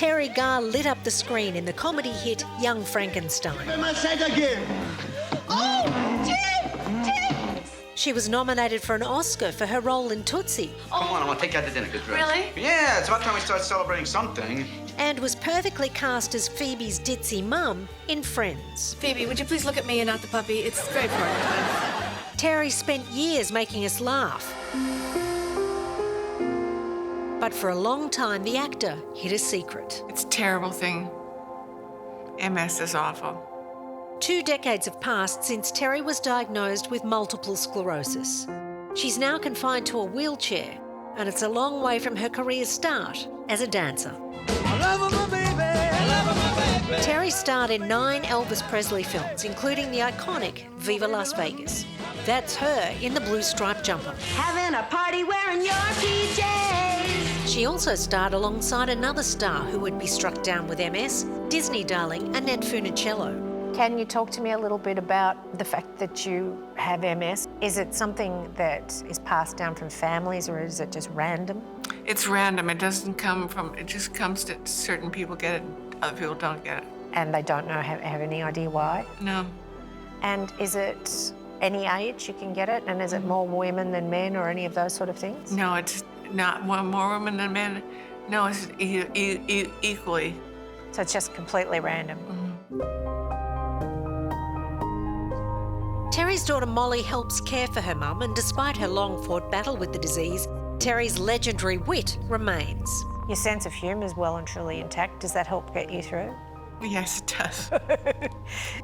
Terry Garr lit up the screen in the comedy hit Young Frankenstein. She was nominated for an Oscar for her role in Tootsie. Come on, I want to take you out to dinner. Good dress. Really? Yeah, it's about time we start celebrating something. And was perfectly cast as Phoebe's ditzy mum in Friends. Phoebe, would you please look at me and not the puppy? It's very important. Terry spent years making us laugh. But for a long time, the actor hid a secret. It's a terrible thing. MS is awful. 2 decades have passed since Terry was diagnosed with multiple sclerosis. She's now confined to a wheelchair, and it's a long way from her career's start as a dancer. Terry starred in 9 Elvis Presley films, including the iconic Viva Las Vegas. That's her in the blue striped jumper. Having a party wearing your PJs. She also starred alongside another star who would be struck down with MS, Disney darling Annette Funicello. Can you talk to me a little bit about the fact that you have MS? Is it something that is passed down from families, or is it just random? It's random. It doesn't come from, it just comes to certain people get it, other people don't get it. And they don't know, have any idea why? No. And is it any age you can get it? And is it more women than men, or any of those sort of things? No, it's not more women than men. No, it's equally. So it's just completely random. Terry's daughter Molly helps care for her mum, and despite her long-fought battle with the disease, Terry's legendary wit remains. Your sense of humour is well and truly intact. Does that help get you through? Yes, it does.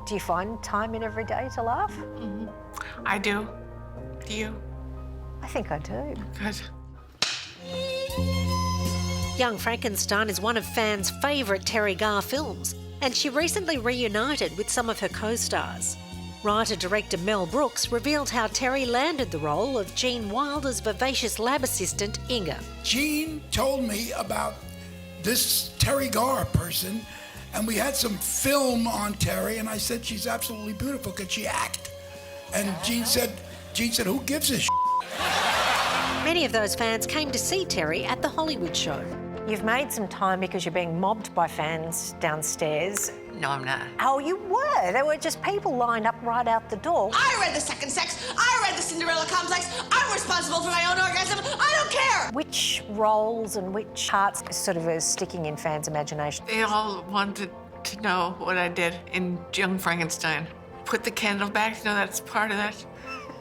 Do you find time in every day to laugh? I do. Do you? I think I do. Good. Young Frankenstein is one of fans' favourite Terry Garr films, and she recently reunited with some of her co-stars. Writer-director Mel Brooks revealed how Terry landed the role of Gene Wilder's vivacious lab assistant, Inga. Gene told me about this Terry Garr person, and we had some film on Terry, and I said, she's absolutely beautiful, could she act? And Gene said, who gives a shit? Many of those fans came to see Terry at the Hollywood show. You've made some time because you're being mobbed by fans downstairs. No, I'm not. Oh, you were? There were just people lined up right out the door. I read The Second Sex. I read The Cinderella Complex. I'm responsible for my own orgasm. I don't care. Which roles and which parts sort of are sticking in fans' imagination? They all wanted to know what I did in Young Frankenstein. Put the candle back, that's part of that.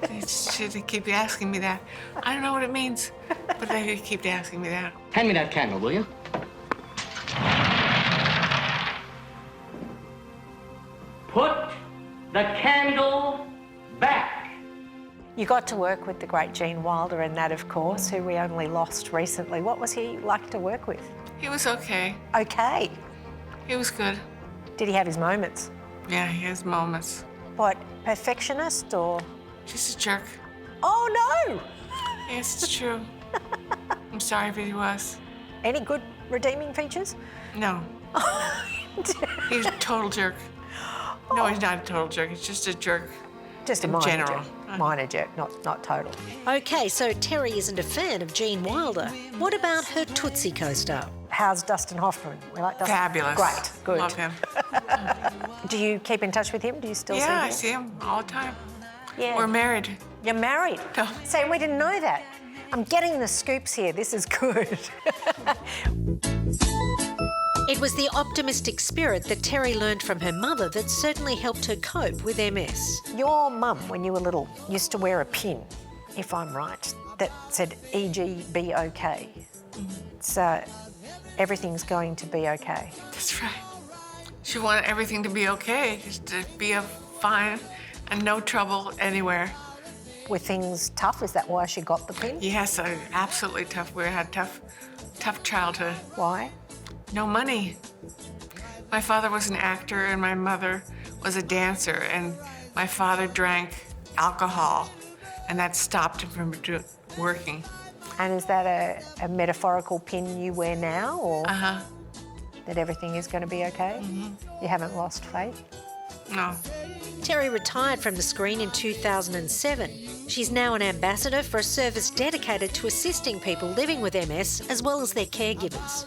They keep asking me that. I don't know what it means, but they keep asking me that. Hand me that candle, will you? Put the candle back. You got to work with the great Gene Wilder in that, of course, who we only lost recently. What was he like to work with? He was okay. Okay. He was good. Did he have his moments? Yeah, he has moments. What, perfectionist or? Just a jerk. Oh, no! Yes, it's true. I'm sorry if he was. Any good redeeming features? No. He's a total jerk. No, he's not a total jerk. He's just a jerk. Just a in minor general. jerk. Minor jerk, not total. OK, so Terry isn't a fan of Gene Wilder. What about her Tootsie co-star? How's Dustin Hoffman? We like Dustin? Fabulous. Great, good. Love him. Do you keep in touch with him? Do you still see him? Yeah, I see him all the time. Yeah. We're married. You're married? No. See, we didn't know that. I'm getting the scoops here. This is good. It was the optimistic spirit that Terry learned from her mother that certainly helped her cope with MS. Your mum, when you were little, used to wear a pin, if I'm right, that said, e.g., be okay. So everything's going to be okay. That's right. She wanted everything to be okay, just to be fine and no trouble anywhere. Were things tough? Is that why she got the pin? Yes, absolutely tough. We had tough childhood. Why? No money. My father was an actor and my mother was a dancer, and my father drank alcohol, and that stopped him from working. And is that a metaphorical pin you wear now, or Uh-huh. that everything is going to be okay? You haven't lost faith? No. Terry retired from the screen in 2007. She's now an ambassador for a service dedicated to assisting people living with MS as well as their caregivers.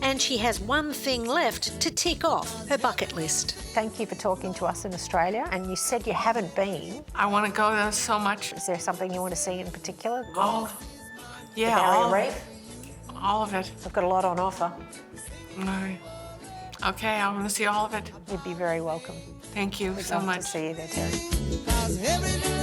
and she has one thing left to tick off her bucket list. Thank you for talking to us in Australia, and you said you haven't been. I want to go there so much. Is there something you want to see in particular? Yeah, Barrier Reef? all of it. I've got a lot on offer. Right. Okay, I want to see all of it. You'd be very welcome. Thank you We'd so love much. to see you there, Terry.